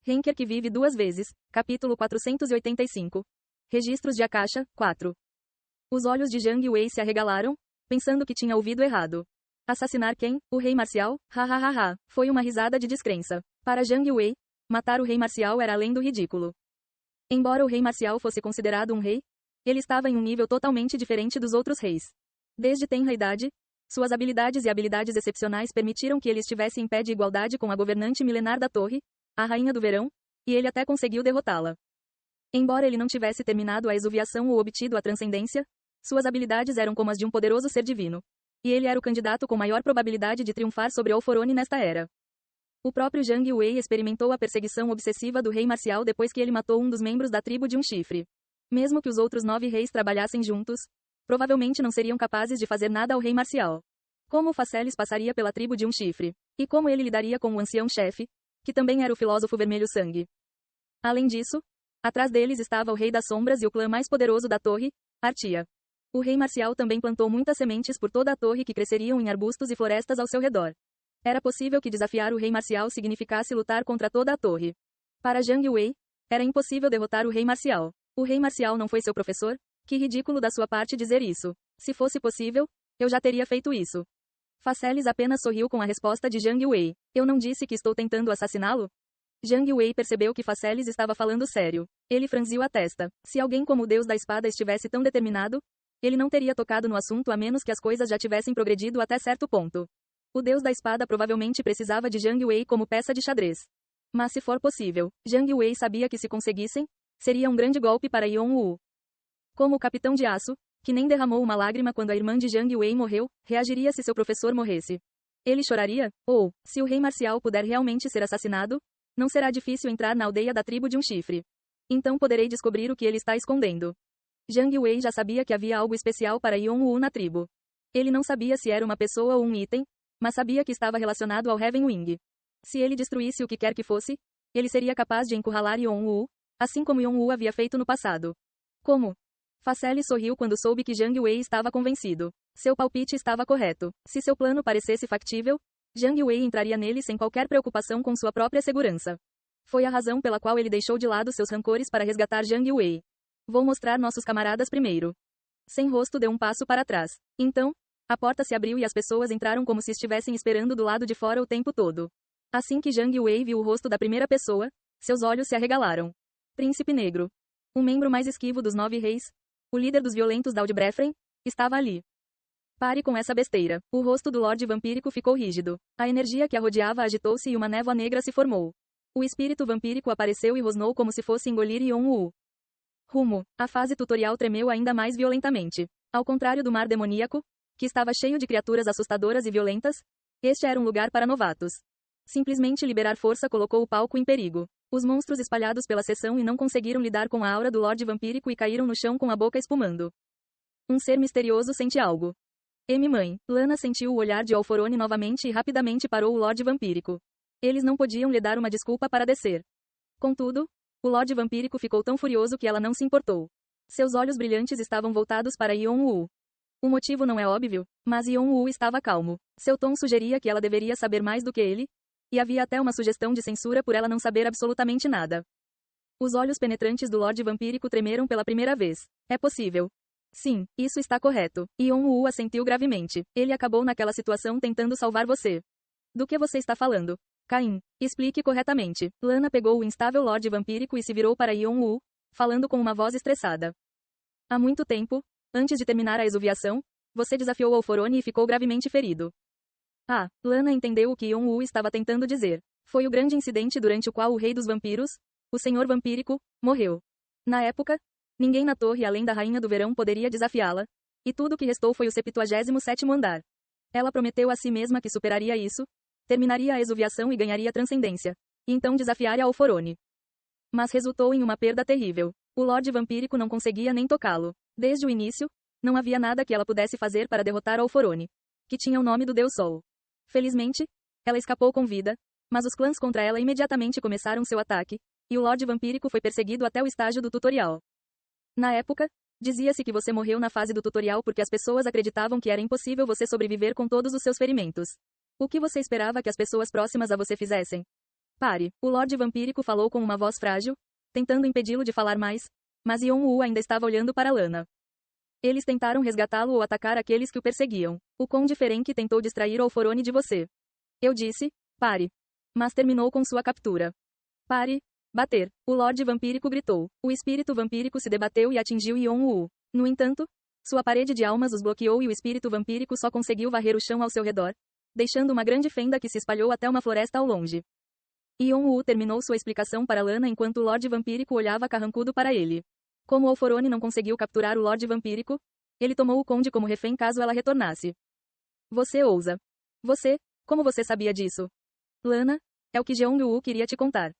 Henker que vive duas vezes. Capítulo 485. Registros de Akasha, 4. Os olhos de Zhang Wei se arregalaram, pensando que tinha ouvido errado. Assassinar quem? O rei marcial? Ha ha ha ha. Foi uma risada de descrença. Para Zhang Wei, matar o rei marcial era além do ridículo. Embora o rei marcial fosse considerado um rei, ele estava em um nível totalmente diferente dos outros reis. Desde tenra idade, suas habilidades e habilidades excepcionais permitiram que ele estivesse em pé de igualdade com a governante milenar da torre, a Rainha do Verão, e ele até conseguiu derrotá-la. Embora ele não tivesse terminado a exuviação ou obtido a transcendência, suas habilidades eram como as de um poderoso ser divino. E ele era o candidato com maior probabilidade de triunfar sobre Alforone nesta era. O próprio Zhang Wei experimentou a perseguição obsessiva do rei marcial depois que ele matou um dos membros da tribo de um chifre. Mesmo que os outros 9 reis trabalhassem juntos, provavelmente não seriam capazes de fazer nada ao rei marcial. Como Faceles passaria pela tribo de um chifre? E como ele lidaria com o ancião-chefe, que também era o filósofo vermelho sangue? Além disso, atrás deles estava o Rei das Sombras e o clã mais poderoso da torre, Artia. O rei marcial também plantou muitas sementes por toda a torre que cresceriam em arbustos e florestas ao seu redor. Era possível que desafiar o rei marcial significasse lutar contra toda a torre. Para Zhang Wei, era impossível derrotar o rei marcial. O rei marcial não foi seu professor? Que ridículo da sua parte dizer isso. Se fosse possível, eu já teria feito isso. Faceles apenas sorriu com a resposta de Zhang Wei. Eu não disse que estou tentando assassiná-lo? Zhang Wei percebeu que Faceles estava falando sério. Ele franziu a testa. Se alguém como o deus da espada estivesse tão determinado, ele não teria tocado no assunto a menos que as coisas já tivessem progredido até certo ponto. O deus da espada provavelmente precisava de Zhang Wei como peça de xadrez. Mas se for possível, Zhang Wei sabia que se conseguissem, seria um grande golpe para Yong-Wu. Como o capitão de aço, que nem derramou uma lágrima quando a irmã de Zhang Wei morreu, reagiria se seu professor morresse? Ele choraria? Ou, se o rei marcial puder realmente ser assassinado, não será difícil entrar na aldeia da tribo de um chifre. Então poderei descobrir o que ele está escondendo. Zhang Wei já sabia que havia algo especial para Yong-Wu na tribo. Ele não sabia se era uma pessoa ou um item, mas sabia que estava relacionado ao Heaven Wing. Se ele destruísse o que quer que fosse, ele seria capaz de encurralar Yong-Wu, assim como Yong-Wu havia feito no passado. Como? Faceles sorriu quando soube que Zhang Wei estava convencido. Seu palpite estava correto. Se seu plano parecesse factível, Zhang Wei entraria nele sem qualquer preocupação com sua própria segurança. Foi a razão pela qual ele deixou de lado seus rancores para resgatar Zhang Wei. Vou mostrar nossos camaradas primeiro. Sem rosto deu um passo para trás. Então, a porta se abriu e as pessoas entraram como se estivessem esperando do lado de fora o tempo todo. Assim que Zhang Wei viu o rosto da primeira pessoa, seus olhos se arregalaram. Príncipe Negro. Um membro mais esquivo dos 9 reis, o líder dos violentos Aldbrechfren, estava ali. Pare com essa besteira. O rosto do Lorde Vampírico ficou rígido. A energia que a rodeava agitou-se e uma névoa negra se formou. O espírito vampírico apareceu e rosnou como se fosse engolir Yong-Wu. Rumo. A fase tutorial tremeu ainda mais violentamente. Ao contrário do mar demoníaco, que estava cheio de criaturas assustadoras e violentas, este era um lugar para novatos. Simplesmente liberar força colocou o palco em perigo. Os monstros espalhados pela seção e não conseguiram lidar com a aura do Lorde Vampírico e caíram no chão com a boca espumando. Um ser misterioso sente algo. Mãe. Lana sentiu o olhar de Alforone novamente e rapidamente parou o Lorde Vampírico. Eles não podiam lhe dar uma desculpa para descer. Contudo, o Lorde Vampírico ficou tão furioso que ela não se importou. Seus olhos brilhantes estavam voltados para Yong-Wu. O motivo não é óbvio, mas Yong-Wu estava calmo. Seu tom sugeria que ela deveria saber mais do que ele, e havia até uma sugestão de censura por ela não saber absolutamente nada. Os olhos penetrantes do Lorde Vampírico tremeram pela primeira vez. É possível. Sim, isso está correto. Yong-Wu assentiu gravemente. Ele acabou naquela situação tentando salvar você. Do que você está falando? Caim, explique corretamente. Lana pegou o instável Lorde Vampírico e se virou para Yong-Wu, falando com uma voz estressada. Há muito tempo, antes de terminar a exuviação, você desafiou Alforone e ficou gravemente ferido. Ah, Lana entendeu o que Yong-Wu estava tentando dizer. Foi o grande incidente durante o qual o Rei dos Vampiros, o Senhor Vampírico, morreu. Na época, ninguém na torre além da Rainha do Verão poderia desafiá-la, e tudo o que restou foi o 77º andar. Ela prometeu a si mesma que superaria isso, terminaria a exuviação e ganharia transcendência, e então desafiaria Alforone. Mas resultou em uma perda terrível. O Lorde Vampírico não conseguia nem tocá-lo. Desde o início, não havia nada que ela pudesse fazer para derrotar Alforone, que tinha o nome do Deus Sol. Felizmente, ela escapou com vida, mas os clãs contra ela imediatamente começaram seu ataque, e o Lorde Vampírico foi perseguido até o estágio do tutorial. Na época, dizia-se que você morreu na fase do tutorial porque as pessoas acreditavam que era impossível você sobreviver com todos os seus ferimentos. O que você esperava que as pessoas próximas a você fizessem? Pare. O Lorde Vampírico falou com uma voz frágil, tentando impedi-lo de falar mais, mas Yon-Woo ainda estava olhando para Lana. Eles tentaram resgatá-lo ou atacar aqueles que o perseguiam. O Conde Ferenc tentou distrair o Alforone de você. Eu disse, pare. Mas terminou com sua captura. Pare. Bater. O Lorde Vampírico gritou. O espírito vampírico se debateu e atingiu Yon-Woo. No entanto, sua parede de almas os bloqueou e o espírito vampírico só conseguiu varrer o chão ao seu redor, deixando uma grande fenda que se espalhou até uma floresta ao longe. Yon-Woo terminou sua explicação para Lana enquanto o Lorde Vampírico olhava carrancudo para ele. Como Alforone não conseguiu capturar o Lorde Vampírico, ele tomou o Conde como refém caso ela retornasse. Você ousa. Você, como você sabia disso? Lana, é o que Jeong-Woo queria te contar.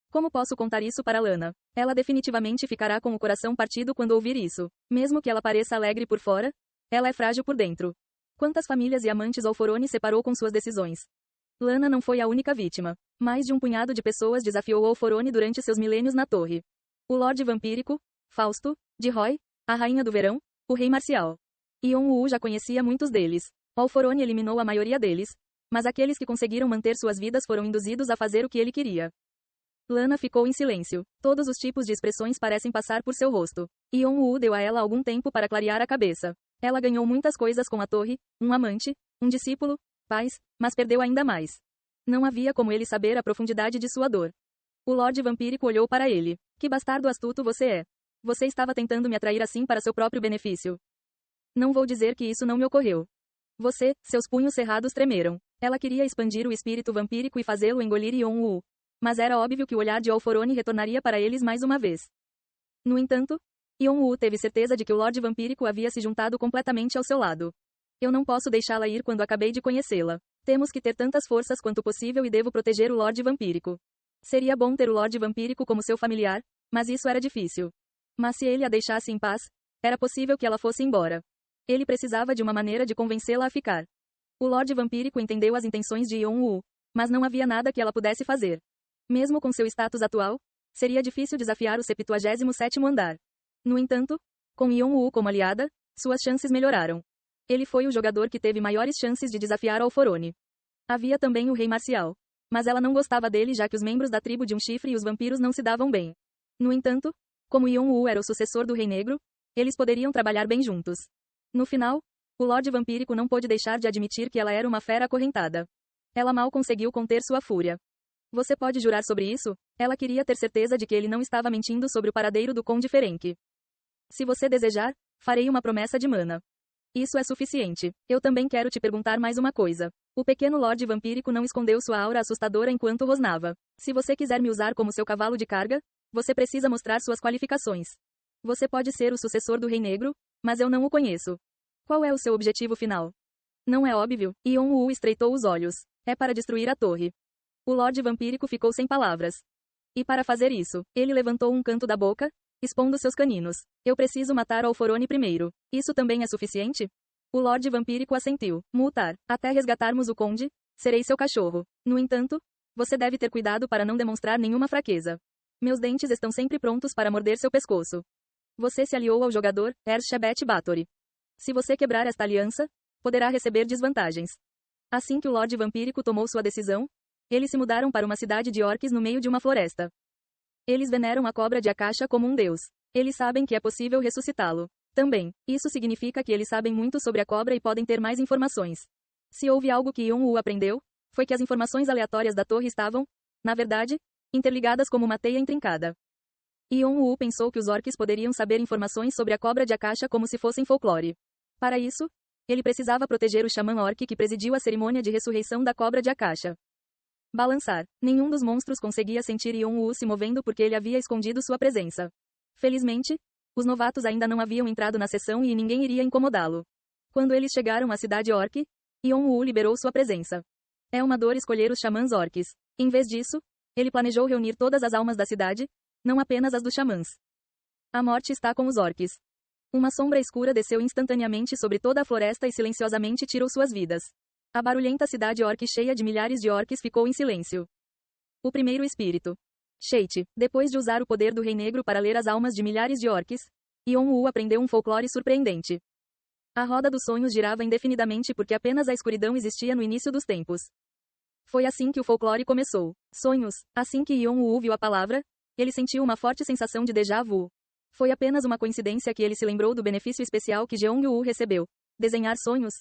Como posso contar isso para Lana? Ela definitivamente ficará com o coração partido quando ouvir isso. Mesmo que ela pareça alegre por fora, ela é frágil por dentro. Quantas famílias e amantes Alforone separou com suas decisões? Lana não foi a única vítima. Mais de um punhado de pessoas desafiou Alforone durante seus milênios na torre. O Lorde Vampírico, Fausto, de Roy, a Rainha do Verão, o Rei Marcial. Yon-Woo já conhecia muitos deles. Alforone eliminou a maioria deles, mas aqueles que conseguiram manter suas vidas foram induzidos a fazer o que ele queria. Lana ficou em silêncio. Todos os tipos de expressões parecem passar por seu rosto. Yon-Woo deu a ela algum tempo para clarear a cabeça. Ela ganhou muitas coisas com a torre, um amante, um discípulo, paz, mas perdeu ainda mais. Não havia como ele saber a profundidade de sua dor. O Lorde Vampírico olhou para ele. Que bastardo astuto você é. Você estava tentando me atrair assim para seu próprio benefício. Não vou dizer que isso não me ocorreu. Seus punhos cerrados tremeram. Ela queria expandir o espírito vampírico e fazê-lo engolir Yon-Woo. Mas era óbvio que o olhar de Alforone retornaria para eles mais uma vez. No entanto, Yon-Woo teve certeza de que o Lorde Vampírico havia se juntado completamente ao seu lado. Eu não posso deixá-la ir quando acabei de conhecê-la. Temos que ter tantas forças quanto possível e devo proteger o Lorde Vampírico. Seria bom ter o Lorde Vampírico como seu familiar, mas isso era difícil. Mas se ele a deixasse em paz, era possível que ela fosse embora. Ele precisava de uma maneira de convencê-la a ficar. O Lorde Vampírico entendeu as intenções de Yon-Woo, mas não havia nada que ela pudesse fazer. Mesmo com seu status atual, seria difícil desafiar o 77º andar. No entanto, com Yon-Woo como aliada, suas chances melhoraram. Ele foi o jogador que teve maiores chances de desafiar Alforone. Havia também o Rei Marcial. Mas ela não gostava dele já que os membros da tribo de um chifre e os vampiros não se davam bem. No entanto, como Yon-Woo era o sucessor do Rei Negro, eles poderiam trabalhar bem juntos. No final, o Lorde Vampírico não pôde deixar de admitir que ela era uma fera acorrentada. Ela mal conseguiu conter sua fúria. Você pode jurar sobre isso? Ela queria ter certeza de que ele não estava mentindo sobre o paradeiro do Conde Ferenc. Se você desejar, farei uma promessa de mana. Isso é suficiente. Eu também quero te perguntar mais uma coisa. O pequeno Lorde Vampírico não escondeu sua aura assustadora enquanto rosnava. Se você quiser me usar como seu cavalo de carga, você precisa mostrar suas qualificações. Você pode ser o sucessor do Rei Negro, mas eu não o conheço. Qual é o seu objetivo final? Não é óbvio? Yon-Woo estreitou os olhos. É para destruir a torre. O Lorde Vampírico ficou sem palavras. E para fazer isso, ele levantou um canto da boca, expondo seus caninos. Eu preciso matar Alforone primeiro. Isso também é suficiente? O Lorde Vampírico assentiu. Multar. Até resgatarmos o Conde, serei seu cachorro. No entanto, você deve ter cuidado para não demonstrar nenhuma fraqueza. Meus dentes estão sempre prontos para morder seu pescoço. Você se aliou ao jogador, Ershebet Báthory. Se você quebrar esta aliança, poderá receber desvantagens. Assim que o Lorde Vampírico tomou sua decisão, eles se mudaram para uma cidade de orques no meio de uma floresta. Eles veneram a cobra de Akasha como um deus. Eles sabem que é possível ressuscitá-lo. Também, isso significa que eles sabem muito sobre a cobra e podem ter mais informações. Se houve algo que Yon-Woo aprendeu, foi que as informações aleatórias da torre estavam, na verdade, interligadas como uma teia intrincada. Yon-Woo pensou que os orques poderiam saber informações sobre a cobra de Akasha como se fossem folclore. Para isso, ele precisava proteger o xamã orque que presidiu a cerimônia de ressurreição da cobra de Akasha. Balançar. Nenhum dos monstros conseguia sentir Yon-Woo se movendo porque ele havia escondido sua presença. Felizmente, os novatos ainda não haviam entrado na sessão e ninguém iria incomodá-lo. Quando eles chegaram à cidade orque, Yon-Woo liberou sua presença. É uma dor escolher os xamãs orques. Em vez disso, ele planejou reunir todas as almas da cidade, não apenas as dos xamãs. A morte está com os orques. Uma sombra escura desceu instantaneamente sobre toda a floresta e silenciosamente tirou suas vidas. A barulhenta cidade orque cheia de milhares de orques ficou em silêncio. O primeiro espírito. Sheit. Depois de usar o poder do Rei Negro para ler as almas de milhares de orques, Yon-Woo aprendeu um folclore surpreendente. A roda dos sonhos girava indefinidamente porque apenas a escuridão existia no início dos tempos. Foi assim que o folclore começou. Sonhos. Assim que Yeon-woo viu a palavra, ele sentiu uma forte sensação de déjà vu. Foi apenas uma coincidência que ele se lembrou do benefício especial que Jeong-woo recebeu. Desenhar sonhos.